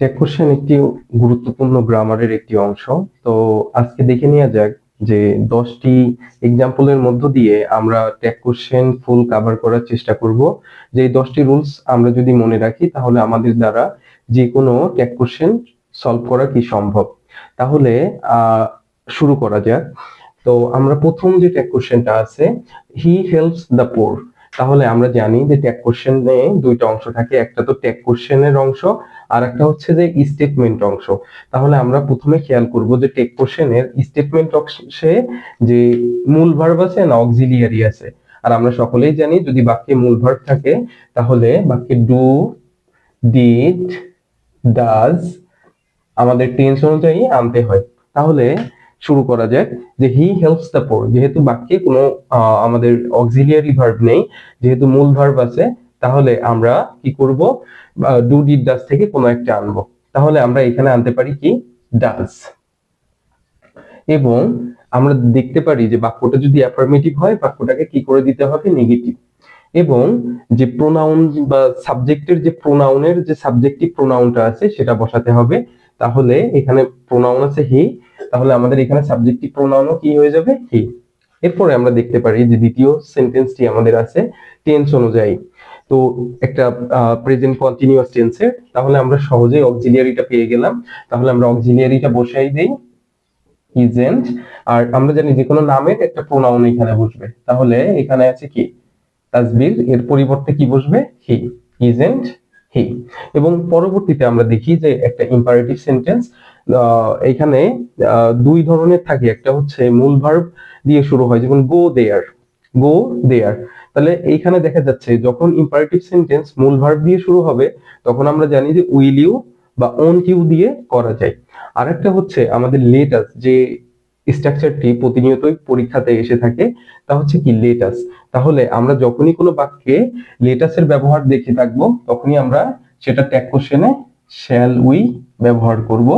Tag question একটি গুরুত্বপূর্ণ গ্রামারের একটি অংশ। তো আজকে দেখে নেওয়া যাক যে 10টি এক্সাম্পলের মধ্য দিয়ে আমরা ট্যাগ কোশ্চেন ফুল কভার করার চেষ্টা করব। যে এই 10টি রুলস আমরা যদি মনে রাখি তাহলে আমাদের দ্বারা যে কোনো ট্যাগ কোশ্চেন সলভ করা কি সম্ভব। তাহলে শুরু করা যাক। তো আমরা প্রথম যে ট্যাগ কোশ্চেনটা আছে, হি হেল্পস দ্য পোর। তাহলে আমরা জানি যে ট্যাগ কোশ্চেনে দুইটা অংশ থাকে, একটা তো ট্যাগ কোশ্চেনের অংশ আর একটা হচ্ছে যে স্টেটমেন্ট অংশ। তাহলে আমরা প্রথমে খেয়াল করব যে ট্যাগ কোশ্চেনের স্টেটমেন্ট অংশে যে মূল ভার্ব আছে না অক্সিলিয়ারি আছে। আর আমরা সকলেই জানি যদি বাক্যে মূল ভার্ব থাকে তাহলে বাক্যে ডু, ডিড, ডাজ আমাদের টেন্স অনুযায়ী আনতে হয়। তাহলে শুরু করা যাক যে হি হেল্পস দ্য পোর। যেহেতু বাক্যে কোনো আমাদের অক্সিলিয়ারি ভার্ব নেই, যেহেতু মূল ভার্ব আছে, তাহলে আমরা কি করব, ডু ডিড ডাজ থেকে কোনো একটা আনবো। তাহলে আমরা এখানে আনতে পারি কি, ডাজ। এবং আমরা দেখতে পারি যে বাক্যটা যদি অ্যাফার্মেটিভ হয় বাক্যটাকে কি করে দিতে হবে, নেগেটিভ। এবং যে প্রোনাউন বা সাবজেক্টের যে প্রোনাউনের যে সাবজেক্টিভ প্রোনাউনটা আছে সেটা বসাতে হবে। তাহলে এখানে প্রোনাউন আছে হি, তাহলে আমাদের এখানে সাবজেক্টিভ প্রোনাউনও কি হয়ে যাবে, হি। এরপরে আমরা দেখতে পারি যে দ্বিতীয় সেন্টেন্সটি আমাদের আছে টেন্স অনুযায়ী। তো একটা প্রেজেন্ট কন্টিনিউয়াস টেন্সের, তাহলে আমরা সহজেই অক্সিলিয়ারিটা পেয়ে গেলাম। তাহলে আমরা অক্সিলিয়ারিটা বসাই দেই, ইজেন্ট। আর আমরা জানি যে কোনো নামের একটা প্রোনাউন এখানে বসবে, তাহলে এখানে আছে কি, তাসবির, এর পরিবর্তে কি বসবে, হি, ইজেন্ট হি। এবং পরবর্তীতে আমরা দেখি যে একটা ইম্পারেটিভ সেন্টেন্স এখানে দুই ধরনের থাকে, একটা হচ্ছে মূল ভার্ব দিয়ে শুরু হয়, যেমন গো দেয়ার, গো দেয়ার। তাহলে এইখানে দেখা যাচ্ছে যখন ইম্পারেটিভ সেন্টেন্স মূল ভার্ব দিয়ে শুরু হবে তখন আমরা জানি যে উইল ইউ বা ওন্ট ইউ দিয়ে করা যায়। আরেকটা হচ্ছে আমাদের লেটাস, যে স্ট্রাকচারটি প্রতিনিয়তই পরীক্ষাতে এসে থাকে, তা হচ্ছে কি লেটাস। তাহলে আমরা যখনই কোনো বাক্যে লেটাসের ব্যবহার দেখে থাকবো তখনই আমরা সেটা ট্যাগ কোশ্চেনে শ্যাল উই ব্যবহার করব।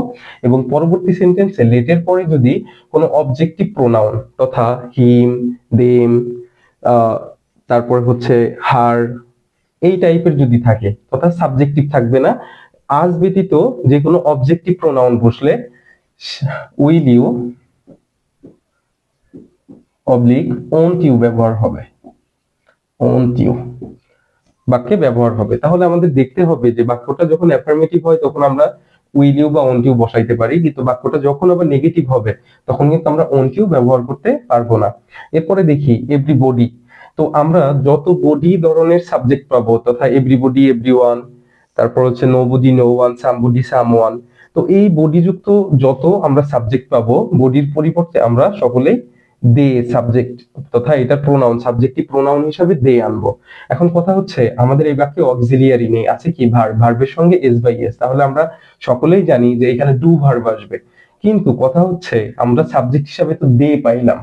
এবং পরবর্তী সেন্টেন্সে লেটের পরে যদি কোনো অবজেক্টিভ প্রোনাউন তথা হিম, দেম, তারপর হচ্ছে হার, এই টাইপের যদি থাকে, তথা সাবজেক্টিভ থাকবে না, আজ ব্যতীত যে কোনো অবজেক্টিভ প্রোনাউন বসলে will you oblique won't you ব্যবহার হবে, ওন্ট ইউ বাক্যে ব্যবহার হবে। তাহলে আমাদের দেখতে হবে যে বাক্যটা যখন অ্যাফার্মেটিভ হয় তখন আমরা উইল ইউ বা ওন্ট ইউ বসাইতে পারি, কিন্তু বাক্যটা যখন আবার নেগেটিভ হবে তখন কিন্তু আমরা ওন্ট ইউ ব্যবহার করতে পারবো না। এরপরে দেখি এভরিবডি। তো আমরা যত বডি ধরনের সাবজেক্ট পাবো, তথা এভরিবডি, এভরিওয়ান, তারপর হচ্ছে nobody, no one, somebody, someone. তো এই বডি যুক্ত যত আমরা সাবজেক্ট পাবো, বডির পরিবর্তে আমরা সকলেই দে সাবজেক্ট তথা এটা প্রোনাউন, সাবজেক্টিভ প্রোনাউন হিসাবে দে আনবো। এখন কথা হচ্ছে আমাদের এই বাক্যে অক্সিলিয়ারি নেই, আছে কি ভার্ব, ভার্বের সঙ্গে এস বাই এস। তাহলে আমরা সকলেই জানি যে এখানে ডু ভার্ব আসবে, কিন্তু কথা হচ্ছে আমরা সাবজেক্ট হিসাবে তো দে পাইলাম।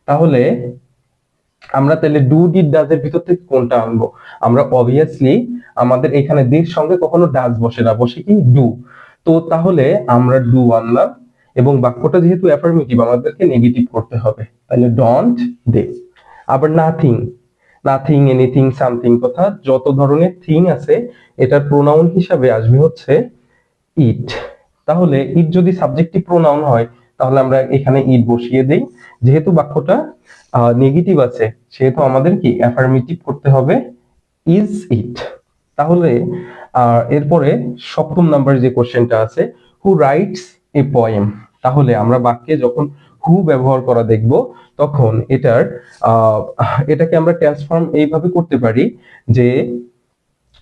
তাহলে আমরা তাহলে ডু ডিড ডাজ এর ভিতর থেকে কোনটা আনবো? আমরা অবভিয়াসলি আমাদের এখানে দের সঙ্গে কখনো ডাজ বসে না, বসে কি, ডু। তো তাহলে আমরা ডু আনলাম, এবং বাক্যটা যেহেতু অ্যাফার্মেটিভ আমাদেরকে নেগেটিভ করতে হবে, তাহলে ডন্ট দে। আবার নাথিং, নাথিং, এনিথিং, সামথিং, তথা যত ধরনের থিং আছে এটার প্রোনাউন হিসাবে আসবে হচ্ছে ইট। তাহলে ইট যদি সাবজেক্টিভ প্রোনাউন হয় তাহলে আমরা এখানে ইট বসিয়ে দেই। যেহেতু বাক্যটা নেগেটিভ আছে সেহেতু আমাদের কি অ্যাফার্মেটিভ করতে হবে, ইজ ইট। তাহলে এরপরে সপ্তম নাম্বার যে কোশ্চেনটা আছে, হু রাইটস এ পোয়েম। তাহলে আমরা বাক্যে যখন হু ব্যবহার করা দেখব তখন এটাকে আমরা ট্রান্সফর্ম এইভাবে করতে পারি যে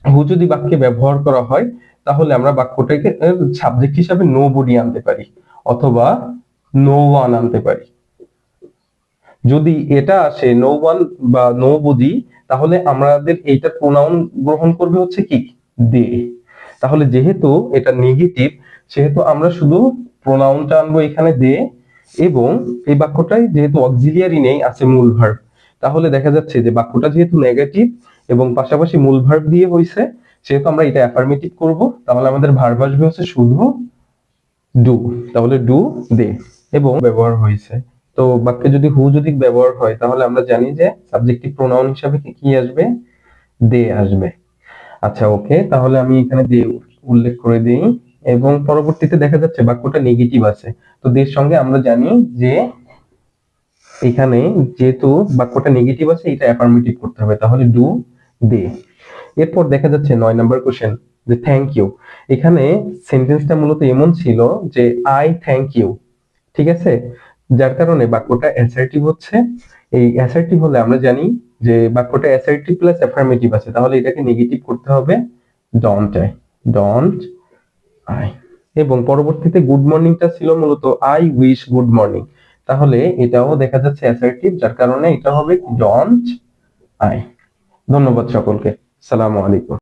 হু যদি বাক্যে ব্যবহার করা হয় তাহলে আমরা বাক্যটাকে সাবজেক্ট হিসাবে নো বডি আনতে পারি অথবা নো ওয়ান আনতে পারি। যদি এটা আসে নো ওয়ান বা নো বডি, তাহলে আমাদের এইটা প্রোনাউন গ্রহণ করবে হচ্ছে কি, দে। তাহলে যেহেতু এটা নেগেটিভ সেহেতু আমরা শুধু প্রোনাউনটা আনবো এখানে দে। এবং এই বাক্যটাই যেহেতু অক্সিলিয়ারি নেই, আছে মূল ভার্ব, তাহলে দেখা যাচ্ছে যে বাক্যটা যেহেতু নেগেটিভ এবং পাশাপাশি মূল ভার্ব দিয়ে হইছে সেহেতু আমরা এটা অ্যাফার্মেটিভ করব। তাহলে আমাদের ভার্ব আসবে হচ্ছে শুধু ডু। তাহলে ডু দে এবং ব্যবহার হয়েছে। তো বাক্যে যদি হু যদি ব্যবহার হয় তাহলে আমরা জানি যে সাবজেক্টিভ প্রোনাউন হিসাবে কি আসবে, দে আসবে। আচ্ছা ওকে, তাহলে আমি এখানে দে উল্লেখ করে দিই। এবং পরবর্তীতে দেখা যাচ্ছে বাক্যটা নেগেটিভ আছে, তো দের সঙ্গে আমরা জানি যে এখানে যেহেতু বাক্যটা নেগেটিভ আছে এটা অ্যাফার্মেটিভ করতে হবে, তাহলে ডু দে। এরপর দেখা যাচ্ছে 9 নাম্বার কোশ্চেন, যে থ্যাংক ইউ। এখানে সেন্টেন্সটা মূলত এমন ছিল যে আই থ্যাংক ইউ, ঠিক আছে, যার কারণে বাক্যটা অ্যাসার্টিভ হচ্ছে। এই অ্যাসার্টিভ হলে আমরা জানি যে বাক্যটা অ্যাসার্টিভ প্লাস অ্যাফার্মেটিভ আছে, তাহলে এটাকে নেগেটিভ করতে হবে ডোন্ট আই, ডোন্ট আই। এবং পরবর্তীতে গুড মর্নিংটা ছিল মূলত আই উইশ গুড মর্নিং, তাহলে এটাও দেখা যাচ্ছে অ্যাসার্টিভ, যার কারণে এটা হবে ডোন্ট আই। ধন্যবাদ সকলকে, আসসালামু আলাইকুম।